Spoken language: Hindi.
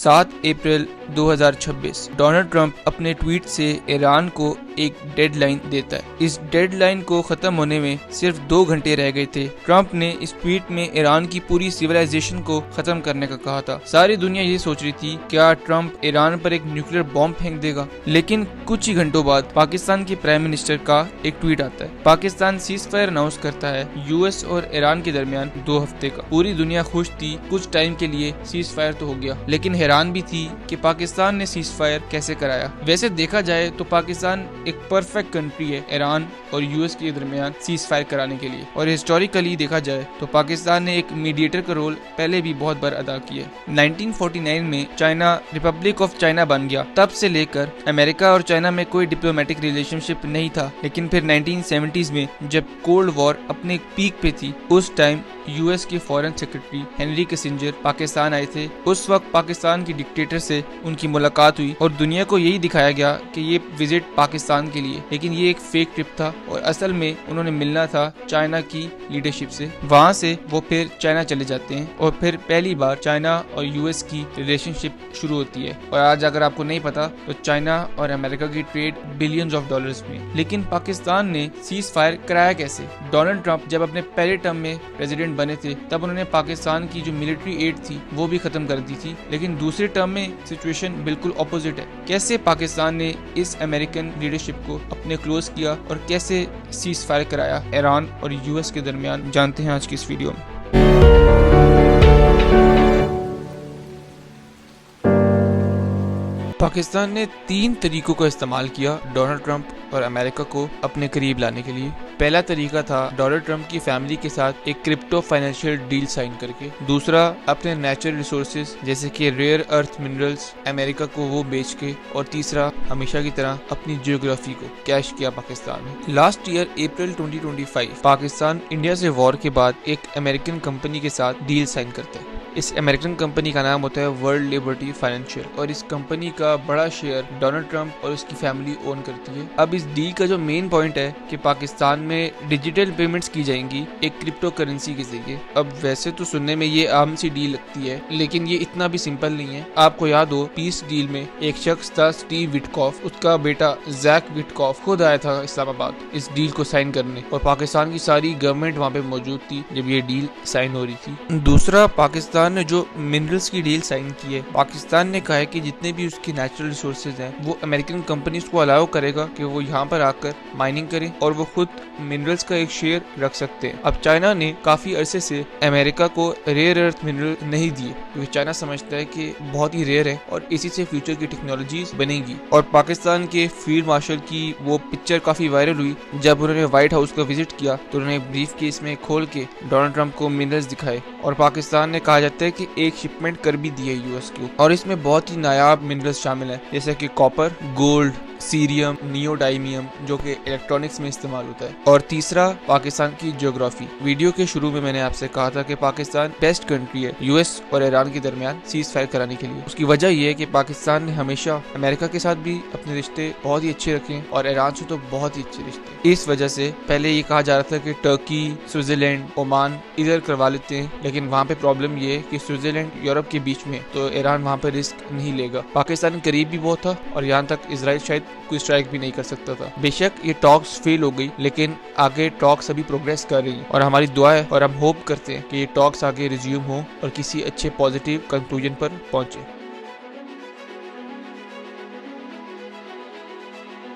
7 अप्रैल 2026 डोनाल्ड ट्रंप अपने ट्वीट से ईरान को एक डेडलाइन देता है। इस डेडलाइन को खत्म होने में सिर्फ 2 घंटे रह गए थे। ट्रंप ने इस ट्वीट में ईरान की पूरी सिविलाइजेशन को खत्म करने का कहा था। सारी दुनिया ये सोच रही थी क्या ट्रंप ईरान पर एक न्यूक्लियर बॉम्ब फेंक देगा, लेकिन कुछ ही घंटों बाद पाकिस्तान के प्राइम मिनिस्टर का एक ट्वीट आता है। पाकिस्तान सीज फायर अनाउंस करता है यूएस और ईरान के दरमियान 2 हफ्ते का। पूरी दुनिया खुश थी, कुछ टाइम के लिए सीज फायर तो हो गया, लेकिन हैरान भी थी कि पाकिस्तान ने सीज फायर कैसे कराया। वैसे देखा जाए तो पाकिस्तान एक परफेक्ट कंट्री है ईरान और यूएस के दरमियान सीज फायर कराने के लिए, और हिस्टोरिकली देखा जाए तो पाकिस्तान ने एक मीडिएटर का रोल पहले भी बहुत बार अदा किया है। 1949 में चाइना रिपब्लिक ऑफ चाइना बन गया। तब से लेकर अमेरिका और चाइना में कोई डिप्लोमेटिक रिलेशनशिप नहीं था, लेकिन फिर 1970s में जब कोल्ड वॉर अपने पीक पे थी, उस टाइम यूएस के foreign secretary Henry Kissinger Pakistan आए थे। उस वक्त पाकिस्तान की डिक्टेटर से उनकी मुलाकात हुई और दुनिया को यही दिखाया गया कि ये विजिट पाकिस्तान के लिए, लेकिन ये एक फेक ट्रिप था और असल में उन्होंने मिलना था चाइना की लीडरशिप से। वहाँ से वो फिर चाइना चले जाते हैं और फिर पहली बार चाइना और यूएस की रिलेशनशिप शुरू होती है। और आज अगर आपको नहीं पता तो चाइना और अमेरिका की ट्रेड बिलियंस ऑफ डॉलर्स में। लेकिन पाकिस्तान ने सीज फायर कराया कैसे? डोनाल्ड ट्रंप जब अपने पहले टर्म में प्रेसिडेंट बने थे तब उन्होंने पाकिस्तान की जो मिलिट्री एड थी वो भी खत्म कर दी थी, लेकिन दूसरे टर्म में सिचुएशन बिल्कुल ऑपोजिट है। कैसे पाकिस्तान ने इस अमेरिकन लीडरशिप को अपने क्लोज किया और कैसे सीज फायर कराया ईरान और यूएस के दरमियान, जानते हैं आज की इस वीडियो में। पाकिस्तान ने 3 तरीकों का इस्तेमाल किया डोनाल्ड ट्रंप और अमेरिका को अपने करीब लाने के लिए। पहला तरीका था डोनाल्ड ट्रंप की फैमिली के साथ एक क्रिप्टो फाइनेंशियल डील साइन करके। दूसरा, अपने नेचुरल रिसोर्सेज जैसे कि रेयर अर्थ मिनरल्स अमेरिका को वो बेच के। और तीसरा, हमेशा की तरह अपनी जियोग्राफी को कैश किया पाकिस्तान ने। लास्ट ईयर अप्रैल 2025 पाकिस्तान इंडिया से वॉर के बाद एक अमेरिकन कंपनी के साथ डील साइन करता है। इस अमेरिकन कंपनी का नाम होता है वर्ल्ड लिबर्टी फाइनेंशियल, और इस कंपनी का बड़ा शेयर डोनाल्ड ट्रंप और उसकी फैमिली ओन करती है। अब इस डील का जो मेन पॉइंट है कि पाकिस्तान में डिजिटल पेमेंट्स की जाएंगी एक क्रिप्टो करेंसी के जरिए। अब वैसे तो सुनने में ये आम सी डील लगती है, लेकिन ये इतना भी सिंपल नहीं है। आपको याद हो पीस डील में एक शख्स था स्टीव विटकॉफ, उसका बेटा जैक विटकॉफ खुद आया था इस्लामाबाद इस डील को साइन करने, और पाकिस्तान की सारी गवर्नमेंट वहाँ पे मौजूद थी जब ये डील साइन हो रही थी। दूसरा, पाकिस्तान ने जो मिनरल्स की डील साइन की है, पाकिस्तान ने कहा है कि जितने भी उसके नेचुरल रिसोर्सेज हैं वो अमेरिकन कंपनीज को अलाउ करेगा कि वो यहाँ पर आकर माइनिंग करें और वो खुद मिनरल्स का एक शेयर रख सकते हैं। अब चाइना ने काफी अरसे से अमेरिका को रेयर अर्थ मिनरल नहीं दिए, क्योंकि चाइना समझता है कि बहुत ही रेयर है और इसी से फ्यूचर की टेक्नोलॉजीज बनेगी। और पाकिस्तान के फील्ड मार्शल की वो पिक्चर काफी वायरल हुई जब उन्होंने व्हाइट हाउस का विजिट किया, तो उन्होंने ब्रीफ केस में खोल के डोनाल्ड ट्रंप को मिनरल्स दिखाए। और पाकिस्तान ने कहा जाता है कि एक शिपमेंट कर भी दी है यूएस को, और इसमें बहुत ही नायाब मिनरल्स शामिल है जैसे कि कॉपर, गोल्ड, सीरियम, नियोडाइमियम जो कि इलेक्ट्रॉनिक्स में इस्तेमाल होता है। और तीसरा, पाकिस्तान की ज्योग्राफी। वीडियो के शुरू में मैंने आपसे कहा था कि पाकिस्तान बेस्ट कंट्री है यूएस और ईरान के दरमियान सीज फायर कराने के लिए। उसकी वजह यह है कि पाकिस्तान ने हमेशा अमेरिका के साथ भी अपने रिश्ते बहुत ही अच्छे रखे और ईरान से तो बहुत ही अच्छे रिश्ते। इस वजह से पहले ये कहा जा रहा था कि टर्की, स्विट्जरलैंड, ओमान इधर करवा लेते हैं, लेकिन वहाँ पे प्रॉब्लम ये है कि स्विट्जरलैंड यूरोप के बीच में, तो ईरान वहाँ पे रिस्क नहीं लेगा। पाकिस्तान करीब भी बहुत था और यहाँ तक इजराइल शायद कोई स्ट्राइक भी नहीं कर सकता था। बेशक ये टॉक्स फेल हो गई, लेकिन आगे टॉक्स अभी प्रोग्रेस कर रही है और हमारी दुआ है और हम होप करते हैं कि ये टॉक्स आगे रिज्यूम हो और किसी अच्छे पॉजिटिव कंक्लूजन पर पहुंचे।